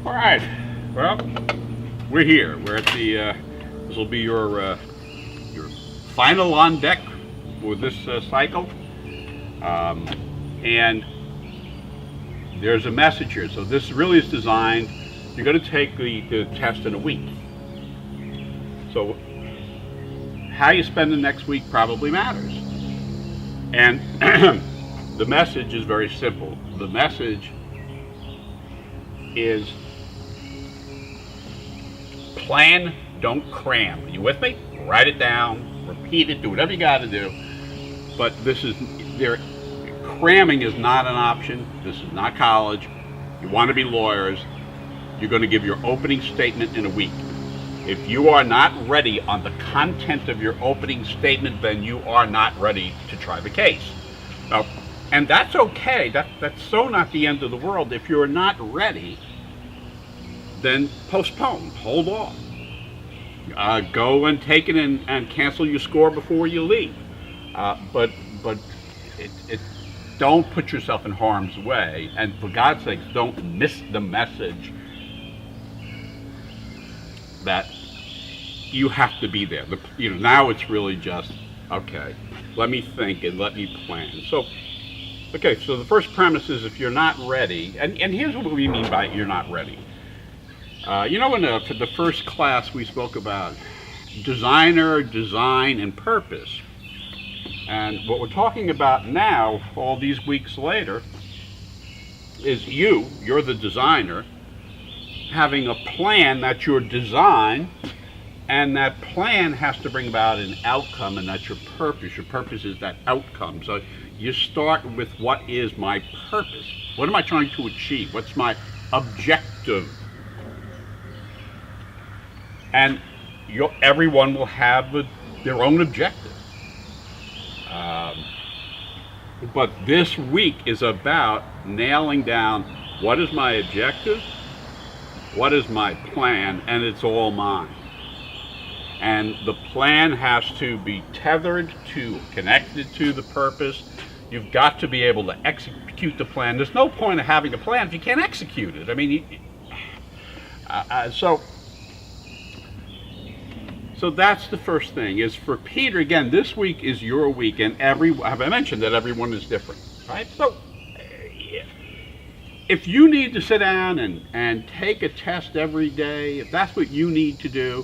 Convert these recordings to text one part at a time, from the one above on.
All right. Well, we're here. We're at the. This will be your final on deck for this cycle, and there's a message here. So this really is designed. You're going to take the test in a week. So how you spend the next week probably matters. And the message is very simple. The message is plan, don't cram. Are you with me? Write it down, repeat it, do whatever you got to do. But cramming is not an option. This is not college. You want to be lawyers. You're going to give your opening statement in a week. If you are not ready on the content of your opening statement, then you are not ready to try the case. Now, and that's okay. That's so not the end of the world. If you're not ready, then postpone. Hold off. Go and take it and cancel your score before you leave. But don't put yourself in harm's way. And for God's sakes, don't miss the message that you have to be there. Now it's really just, okay, let me think and let me plan. So the first premise is if you're not ready, and here's what we mean by you're not ready. For the first class we spoke about designer, design, and purpose. And what we're talking about now, all these weeks later, is you're the designer, having a plan that's your design, and that plan has to bring about an outcome, and that's your purpose. Your purpose is that outcome. So you start with, what is my purpose? What am I trying to achieve? What's my objective? And everyone will have their own objective. But this week is about nailing down, what is my objective? What is my plan? And it's all mine. And the plan has to be connected to the purpose. You've got to be able to execute the plan. There's no point of having a plan if you can't execute it. I mean, so that's the first thing. Is for Peter, again, this week is your week, and I mentioned that everyone is different, right? So if you need to sit down and take a test every day, if that's what you need to do,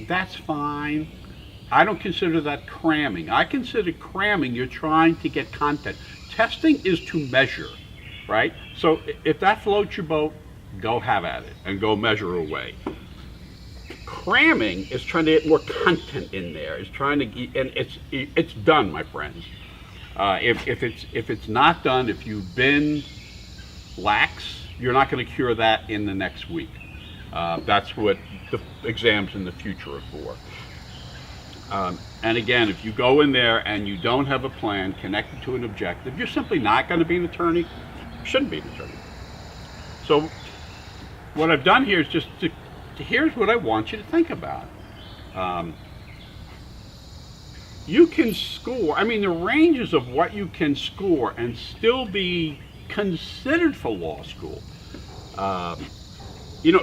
that's fine. I don't consider that cramming. I consider cramming you're trying to get content. Testing is to measure, right? So if that floats your boat, go have at it and go measure away. Cramming is trying to get more content in there. It's trying to, and it's done, my friends. If it's not done, if you've been lax, you're not going to cure that in the next week. That's what the exams in the future are for. And again, if you go in there and you don't have a plan connected to an objective, you're simply not going to be an attorney. You shouldn't be an attorney. So what I've done here is just here's what I want you to think about. You can score, the ranges of what you can score and still be considered for law school.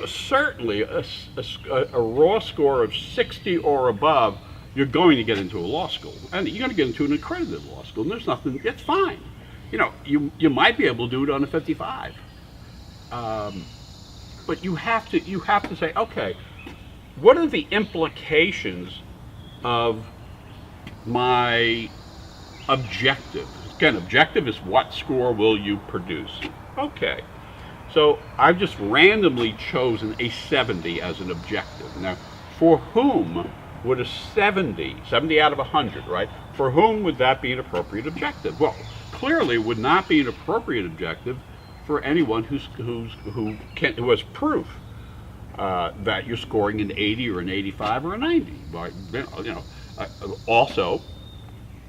Certainly a raw score of 60 or above, you're going to get into a law school, and you're going to get into an accredited law school, and there's nothing, it's fine. You might be able to do it on a 55. But you have to say, okay, what are the implications of my objective? Again, objective is what score will you produce? Okay. So I've just randomly chosen a 70 as an objective. Now, for whom would a 70 out of 100, right? For whom would that be an appropriate objective? Well, clearly it would not be an appropriate objective for anyone who has proof that you're scoring an 80 or an 85 or a 90. Right? Also,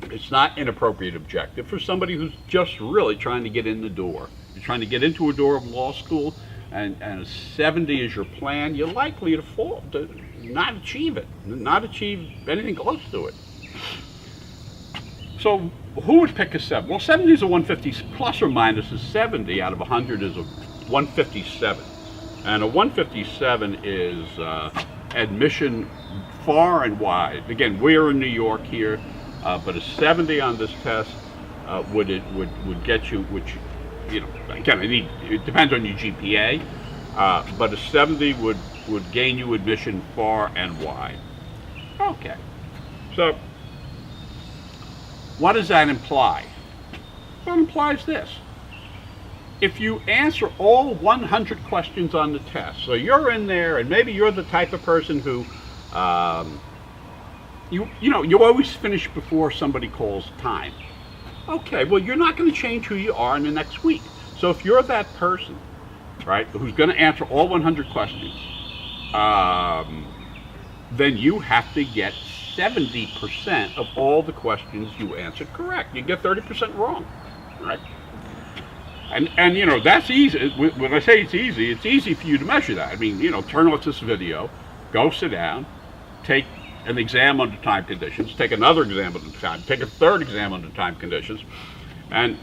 it's not an appropriate objective for somebody who's just really trying to get in the door. You're trying to get into a door of law school, and a 70 is your plan. You're likely to not achieve it, not achieve anything close to it. So who would pick a 7? Well, 70 is a 150, plus or minus a 70 out of 100 is a 157. And a 157 is admission far and wide. Again, we're in New York here, but a 70 on this test would get you, which, you know, again, it depends on your GPA, but a 70 would gain you admission far and wide. Okay, so what does that imply? Well, it implies this. If you answer all 100 questions on the test, so you're in there, and maybe you're the type of person who, you always finish before somebody calls time. Okay, well, you're not going to change who you are in the next week. So if you're that person, right, who's going to answer all 100 questions, then you have to get 70% of all the questions you answered correct. You get 30% wrong, right? And you know, that's easy. When I say it's easy for you to measure that. I mean, you know, turn off this video, go sit down, take an exam under time conditions, take another exam under time, take a third exam under time conditions, and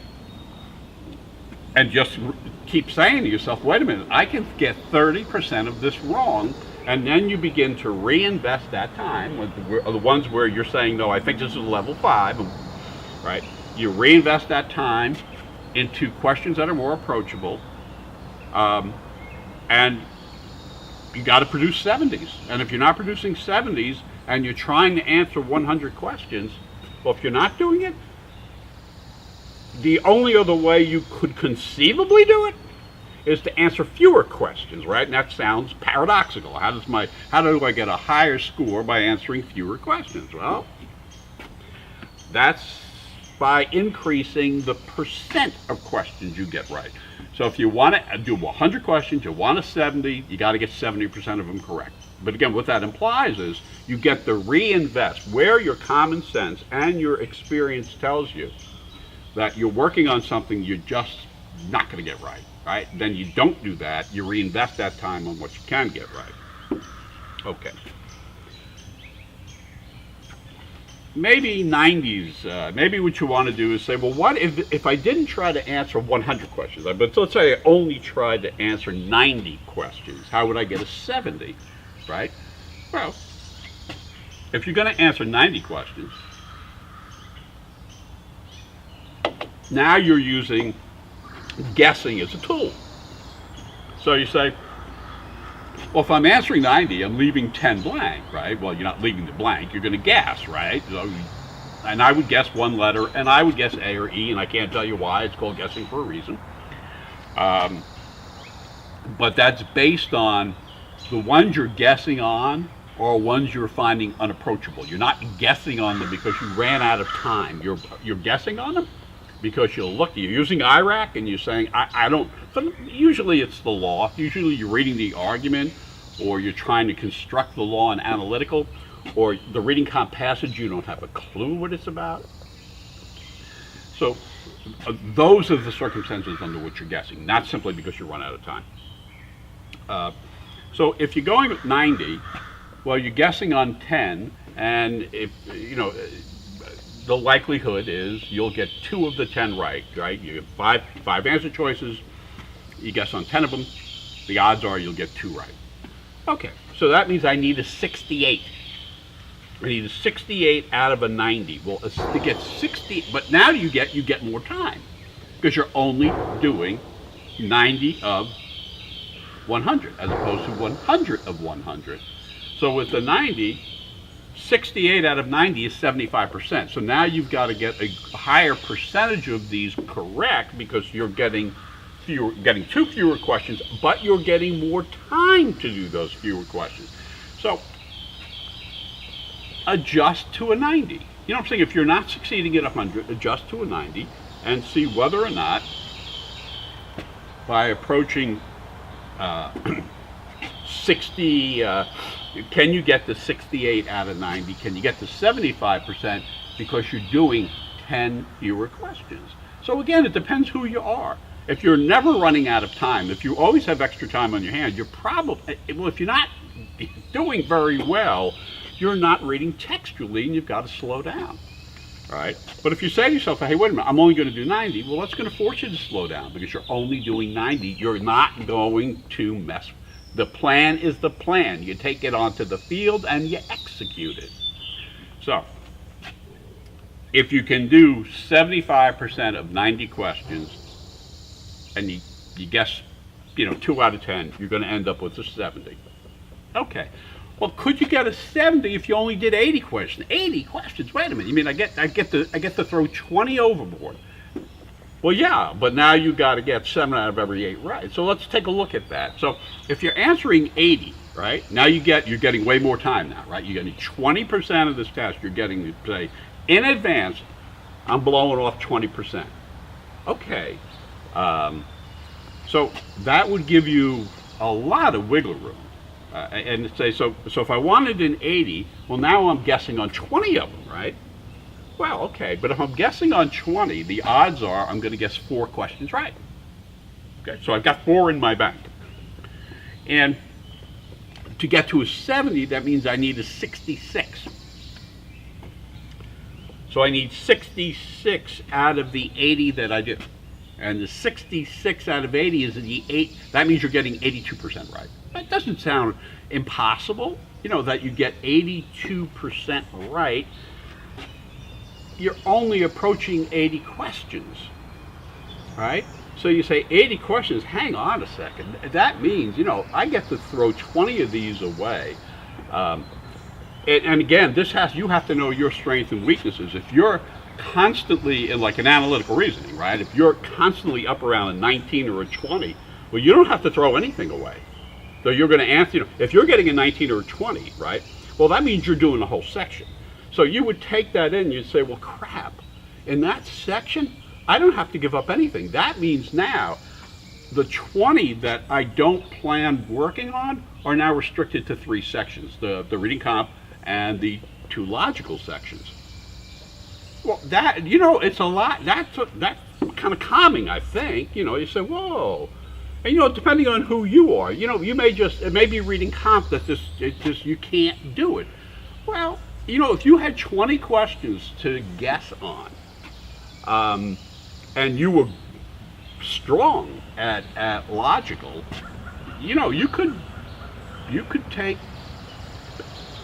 just keep saying to yourself, wait a minute, I can get 30% of this wrong, and then you begin to reinvest that time with the ones where you're saying, no, I think this is level 5, right? You reinvest that time into questions that are more approachable, and you got to produce 70s. And if you're not producing 70s and you're trying to answer 100 questions, well, if you're not doing it, the only other way you could conceivably do it is to answer fewer questions, right? And that sounds paradoxical. How do I get a higher score by answering fewer questions? Well, that's by increasing the percent of questions you get right. So if you want to do 100 questions, you want a 70, you got to get 70% of them correct. But again, what that implies is you get to reinvest where your common sense and your experience tells you that you're working on something you're just not going to get right, right? Then you don't do that. You reinvest that time on what you can get right. Okay. Maybe 90s, maybe what you want to do is say, well, what if I didn't try to answer 100 questions, but let's say I only tried to answer 90 questions, how would I get a 70, right? Well, if you're going to answer 90 questions, now you're using guessing as a tool. So you say, well, if I'm answering 90, I'm leaving 10 blank, right? Well, you're not leaving the blank, you're going to guess, right? So, and I would guess one letter, and I would guess A or E, and I can't tell you why. It's called guessing for a reason. But that's based on the ones you're guessing on or ones you're finding unapproachable. You're not guessing on them because you ran out of time. You're guessing on them because you're using IRAC and you're saying, I don't, but usually it's the law. Usually you're reading the argument, or you're trying to construct the law in analytical, or the reading comp passage, you don't have a clue what it's about. So those are the circumstances under which you're guessing, not simply because you run out of time. So if you're going with 90, well, you're guessing on 10, and if, you know, the likelihood is you'll get 2 of the 10 right? You have five answer choices, you guess on 10 of them, the odds are you'll get 2 right. Okay, so that means I need a 68. I need a 68 out of a 90. Well, to get 60, but now you get more time because you're only doing 90 of 100 as opposed to 100 of 100. So with the 90, 68 out of 90 is 75%. So now you've got to get a higher percentage of these correct because you're getting 2 fewer questions, but you're getting more time to do those fewer questions. So adjust to a 90. You know what I'm saying? If you're not succeeding at 100, adjust to a 90 and see whether or not by approaching 60, can you get to 68 out of 90? Can you get to 75% because you're doing 10 fewer questions? So again, it depends who you are. If you're never running out of time, if you always have extra time on your hands, you're probably, well, if you're not doing very well, you're not reading textually and you've got to slow down, right? But if you say to yourself, hey, wait a minute, I'm only going to do 90, well, that's going to force you to slow down because you're only doing 90. You're not going to mess The plan is the plan. You take it onto the field and you execute it. So, if you can do 75% of 90 questions and you guess, 2 out of 10, you're going to end up with a 70. Okay. Well, could you get a 70 if you only did 80 questions? 80 questions. Wait a minute. You mean I get to throw 20 overboard? Well, yeah, but now you got to get 7 out of every 8 right. So let's take a look at that. So if you're answering 80, right? Now you're getting way more time now, right? You're getting 20% of this test. You're getting to say in advance, I'm blowing off 20%. Okay. So that would give you a lot of wiggle room. And say, so if I wanted an 80, well, now I'm guessing on 20 of them, right? Well, okay, but if I'm guessing on 20, the odds are I'm going to guess 4 questions right. Okay, so I've got 4 in my bank. And to get to a 70, that means I need a 66. So I need 66 out of the 80 that I do. And the 66 out of 80 is the 8. That means you're getting 82% right. That doesn't sound impossible, that you get 82% right. You're only approaching 80 questions, right? So you say 80 questions, hang on a second. That means, I get to throw 20 of these away. And again, you have to know your strengths and weaknesses. If you're constantly in like an analytical reasoning, right? If you're constantly up around a 19 or a 20, well, you don't have to throw anything away. So you're going to answer, if you're getting a 19 or a 20, right? Well, that means you're doing the whole section. So you would take that in and you'd say, well, crap, in that section, I don't have to give up anything. That means now the 20 that I don't plan working on are now restricted to 3 sections, the reading comp and the 2 logical sections. Well, that, it's a lot. That's kind of calming, I think. You say, whoa. And, depending on who you are, it may be reading comp that you can't do it. Well, if you had 20 questions to guess on, and you were strong at logical, you could take,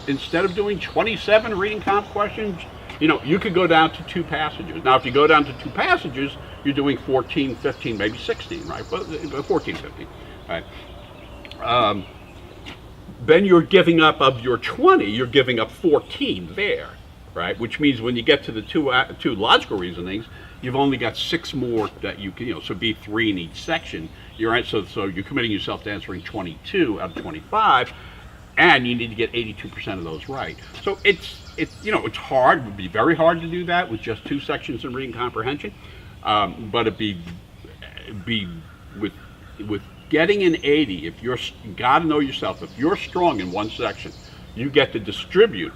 instead of doing 27 reading comp questions, you could go down to 2 passages. Now, if you go down to 2 passages, you're doing 14, 15, maybe 16, right? 14, 15, right? Then you're giving up, of your 20, you're giving up 14 there, right? Which means when you get to the two logical reasonings, you've only got 6 more that you can, so be 3 in each section. You're right, so you're committing yourself to answering 22 out of 25, and you need to get 82% of those right. So it's hard. It would be very hard to do that with just 2 sections in reading comprehension. But it'd be with getting an 80. If you got to know yourself. If you're strong in one section, you get to distribute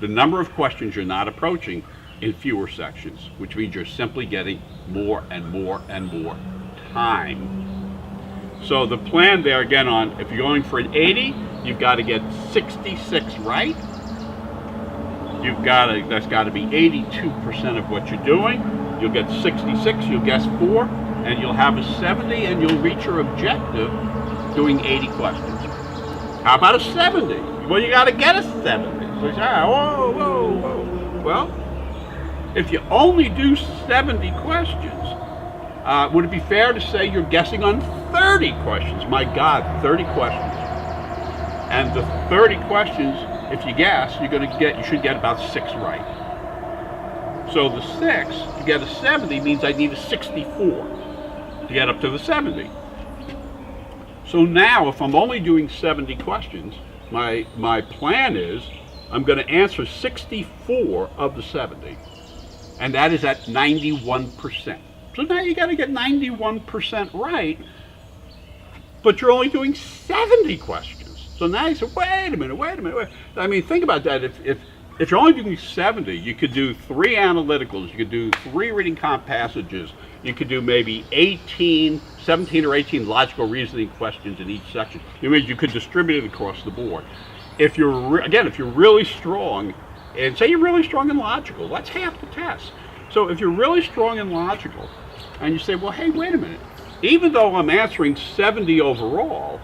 the number of questions you're not approaching in fewer sections, which means you're simply getting more and more and more time. So the plan there again if you're going for an 80, you've got to get 66 right. That's got to be 82% of what you're doing. You'll get 66, you'll guess 4, and you'll have a 70, and you'll reach your objective doing 80 questions. How about a 70? Well, you got to get a 70. So you say, whoa. Well, if you only do 70 questions, would it be fair to say you're guessing on 30 questions? My God, 30 questions. And the 30 questions, if you guess, you should get about 6 right. So the 6 to get a 70 means I need a 64 to get up to the 70. So now, if I'm only doing 70 questions, my plan is I'm going to answer 64 of the 70, and that is at 91%. So now you got to get 91% right, but you're only doing 70 questions. So now you say, wait a minute. I mean, think about that. If you're only doing 70, you could do 3 analyticals, you could do 3 reading comp passages, you could do maybe 17 or 18 logical reasoning questions in each section. You could distribute it across the board. If you're really strong, and say you're really strong in logical, that's half the test. So if you're really strong in logical, and you say, well, hey, wait a minute, even though I'm answering 70 overall,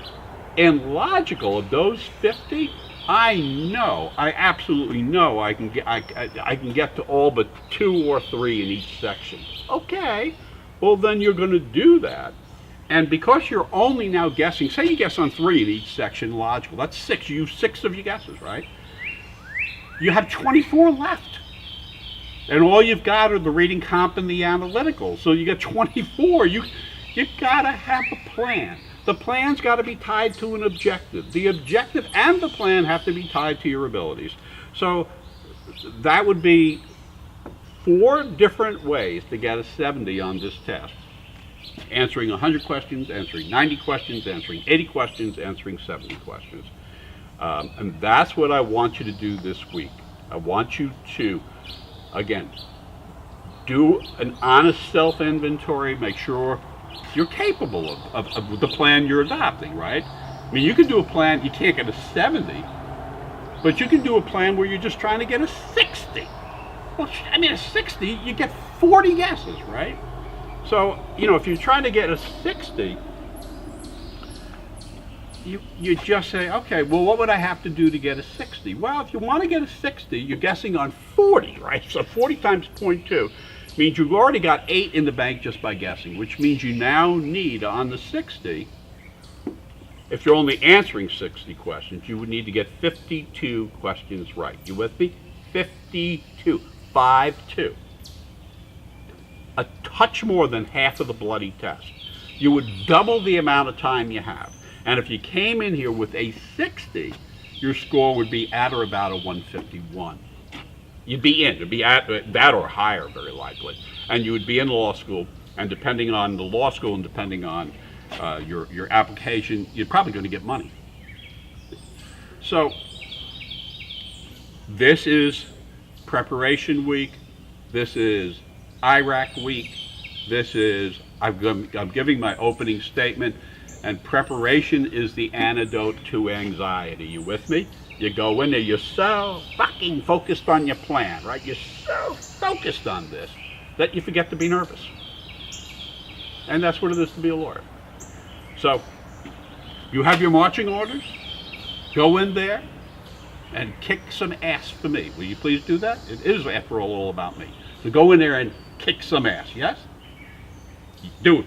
In logical, of those 50, I absolutely know I can get to all but 2 or 3 in each section. Okay, well then you're going to do that. And because you're only now guessing, say you guess on 3 in each section, logical, that's 6. You use 6 of your guesses, right? You have 24 left. And all you've got are the reading, comp, and the analytical. So you got 24. You gotta have a plan. The plan's got to be tied to an objective. The objective and the plan have to be tied to your abilities. So that would be 4 different ways to get a 70 on this test. Answering 100 questions, answering 90 questions, answering 80 questions, answering 70 questions. And that's what I want you to do this week. I want you to, again, do an honest self-inventory, make sure you're capable of the plan you're adopting, right? I mean, you can do a plan, you can't get a 70, but you can do a plan where you're just trying to get a 60. Well, I mean, a 60, you get 40 guesses, right? So, if you're trying to get a 60, you just say, okay, well, what would I have to do to get a 60? Well, if you want to get a 60, you're guessing on 40, right? So 40 times 0.2 means you've already got 8 in the bank just by guessing, which means you now need, on the 60, if you're only answering 60 questions, you would need to get 52 questions right. You with me? 52. 5-2. A touch more than half of the bloody test. You would double the amount of time you have. And if you came in here with a 60, your score would be at or about a 151. You'd be in. It'd be at that or higher, very likely. And you would be in law school. And depending on the law school and depending on your application, you're probably going to get money. So this is preparation week. This is IRAC week. This is, I'm giving my opening statement, and preparation is the antidote to anxiety. You with me? You go in there, you're so fucking focused on your plan, right? You're so focused on this that you forget to be nervous. And that's what it is to be a lawyer. So, you have your marching orders. Go in there and kick some ass for me. Will you please do that? It is, after all about me. So go in there and kick some ass, yes? Do it.